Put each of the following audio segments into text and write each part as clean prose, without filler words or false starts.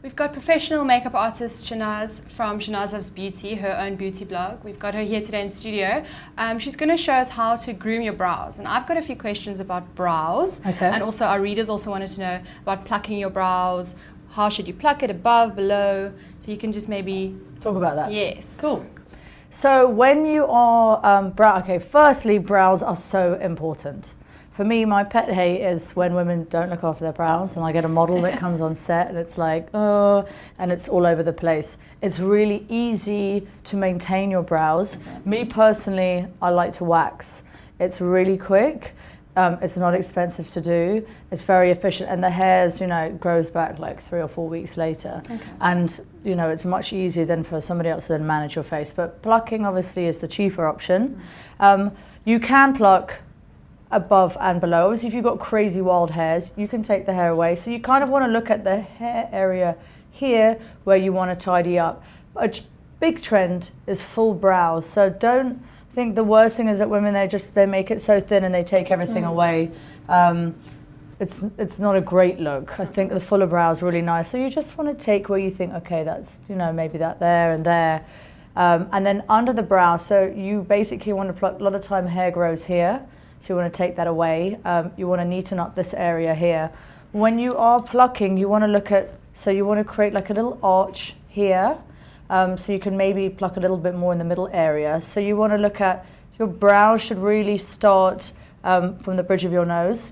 We've got professional makeup artist Shahnaz from Shahnaz Loves Beauty, her own beauty blog. We've got her here today in studio. She's going to show us how to groom your brows. And I've got a few questions about brows. Okay. And also our readers also wanted to know about plucking your brows. How should you pluck it, above, below? So you can just maybe... talk about that. Yes. Cool. So when you are, firstly, brows are so important. For me, my pet hate is when women don't look after their brows, and I get a model that comes on set and it's like, oh, and it's all over the place. It's really easy to maintain your brows. Me personally, I like to wax. It's really quick. It's not expensive to do. It's very efficient, and the hairs, it grows back like 3 or 4 weeks later. Okay. And it's much easier than for somebody else to then manage your face. But plucking obviously is the cheaper option. You can pluck above and below. Obviously, if you've got crazy wild hairs, you can take the hair away. So you kind of want to look at the hair area here where you want to tidy up. A big trend is full brows. So don't think the worst thing is that women, they make it so thin and they take everything away. It's not a great look. I think the fuller brow is really nice. So you just want to take where you think, okay, that's, maybe that there and there. And then under the brow, so you basically want to pluck, a lot of time hair grows here. So you want to take that away. You want to neaten up this area here. When you are plucking, you want to look at, so you want to create like a little arch here. So you can maybe pluck a little bit more in the middle area. So you want to look at, your brow should really start from the bridge of your nose.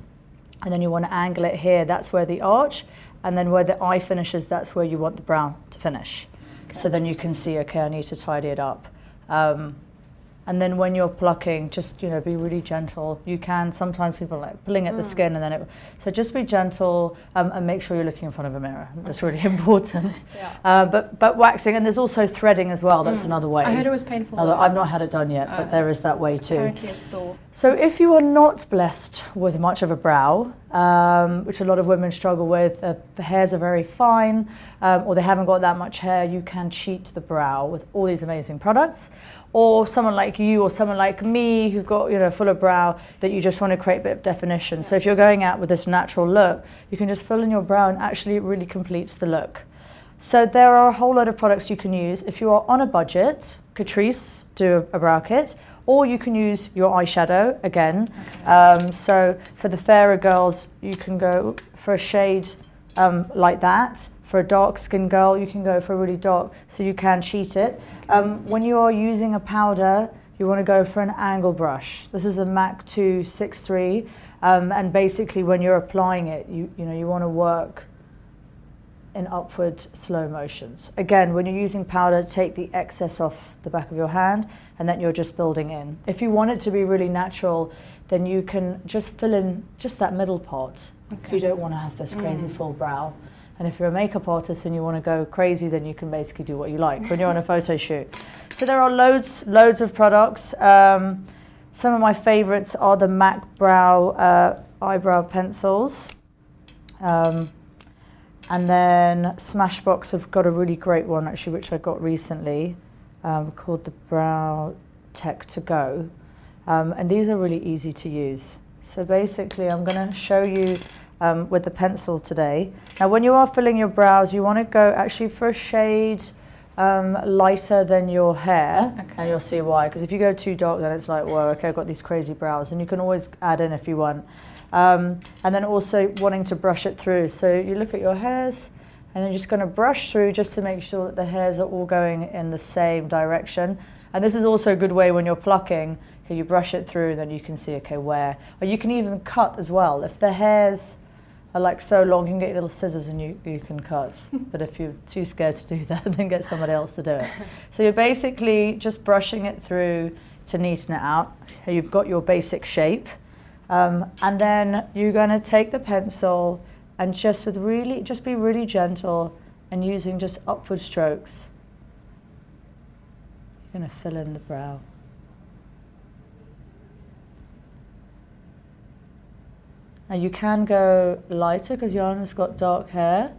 And then you want to angle it here. That's where the arch. And then where the eye finishes, that's where you want the brow to finish. Okay. So then you can see, okay, I need to tidy it up. And then when you're plucking, just, be really gentle. You can, sometimes people like pulling at the skin and then so just be gentle and make sure you're looking in front of a mirror. That's really important. Yeah. But waxing, and there's also threading as well. That's another way. I heard it was painful. Although I've not had it done yet, but there is that way too. Apparently it's sore. So if you are not blessed with much of a brow, which a lot of women struggle with, the hairs are very fine, or they haven't got that much hair, you can cheat the brow with all these amazing products. Or someone like you or someone like me who've got, fuller brow that you just want to create a bit of definition. So if you're going out with this natural look, you can just fill in your brow and actually it really completes the look. So there are a whole lot of products you can use. If you are on a budget, Catrice do a brow kit, or you can use your eyeshadow again. Okay. So for the fairer girls, you can go for a shade like that. For a dark skin girl, you can go for a really dark, so you can cheat it. When you are using a powder, you want to go for an angle brush. This is a MAC 263, and basically when you're applying it, you want to work in upward slow motions. Again, when you're using powder, take the excess off the back of your hand, and then you're just building in. If you want it to be really natural, then you can just fill in just that middle part. Okay. If you don't want to have this crazy full brow. And if you're a makeup artist and you want to go crazy, then you can basically do what you like when you're on a photo shoot. So there are loads of products. Some of my favorites are the MAC Brow eyebrow pencils. And then Smashbox have got a really great one actually, which I got recently, called the Brow Tech To Go. And these are really easy to use. So basically I'm going to show you with the pencil today. Now when you are filling your brows, you want to go actually for a shade lighter than your hair. Okay. And you'll see why, because if you go too dark then it's like, whoa, okay, I've got these crazy brows, and you can always add in if you want. And then also wanting to brush it through. So you look at your hairs and then you're just going to brush through just to make sure that the hairs are all going in the same direction. And this is also a good way when you're plucking. Okay, you brush it through, then you can see, okay, where. Or you can even cut as well. If the hairs are like so long, you can get your little scissors and you can cut. But if you're too scared to do that, then get somebody else to do it. So you're basically just brushing it through to neaten it out. You've got your basic shape. And then you're going to take the pencil and just be really gentle and using just upward strokes. You're going to fill in the brow. Now you can go lighter because Jana's got dark hair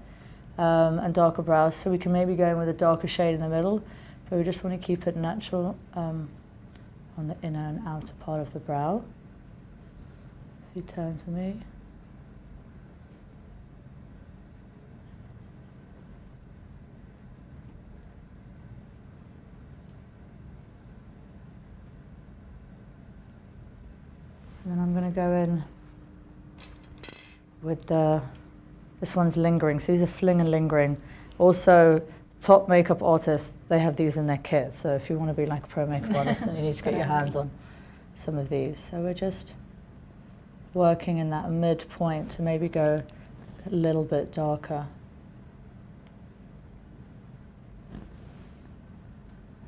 and darker brows, so we can maybe go in with a darker shade in the middle, but we just want to keep it natural on the inner and outer part of the brow. If you turn to me. And then I'm going to go in with this one's lingering. So these are fling and lingering. Also, top makeup artists, they have these in their kit. So if you want to be like a pro makeup artist, then you need to get your hands on some of these. So we're just working in that midpoint to maybe go a little bit darker.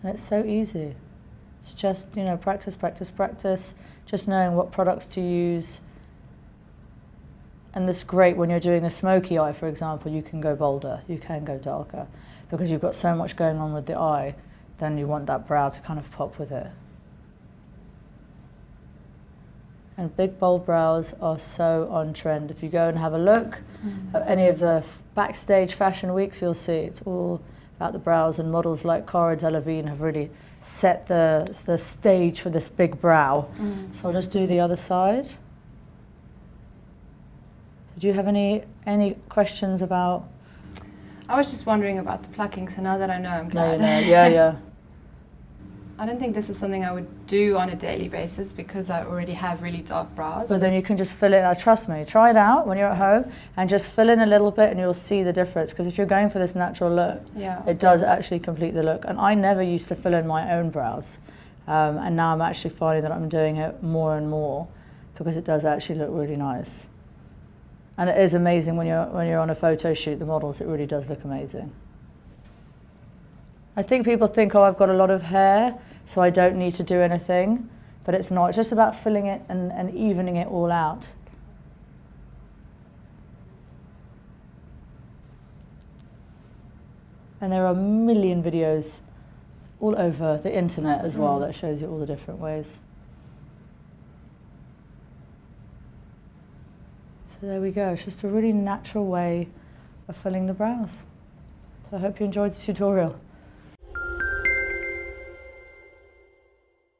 And it's so easy. It's just, you know, practice, practice, practice, just knowing what products to use. And this is great when you're doing a smoky eye, for example, you can go bolder, you can go darker, because you've got so much going on with the eye, then you want that brow to kind of pop with it. And big, bold brows are so on trend. If you go and have a look at any of the backstage fashion weeks, you'll see it's all about the brows, and models like Cara Delevingne have really set the stage for this big brow. So I'll just do the other side. So do you have any questions about? I was just wondering about the plucking, so now that I know, I'm glad. No, yeah. I don't think this is something I would do on a daily basis because I already have really dark brows. But then you can just fill it. Now, trust me, try it out when you're at home and just fill in a little bit and you'll see the difference. Because if you're going for this natural look, it does actually complete the look. And I never used to fill in my own brows. And now I'm actually finding that I'm doing it more and more because it does actually look really nice. And it is amazing when you're on a photo shoot, the models, it really does look amazing. I think people think, oh, I've got a lot of hair, so I don't need to do anything. But it's not. It's just about filling it and evening it all out. And there are a million videos all over the internet as well that shows you all the different ways. So there we go. It's just a really natural way of filling the brows. So I hope you enjoyed the tutorial.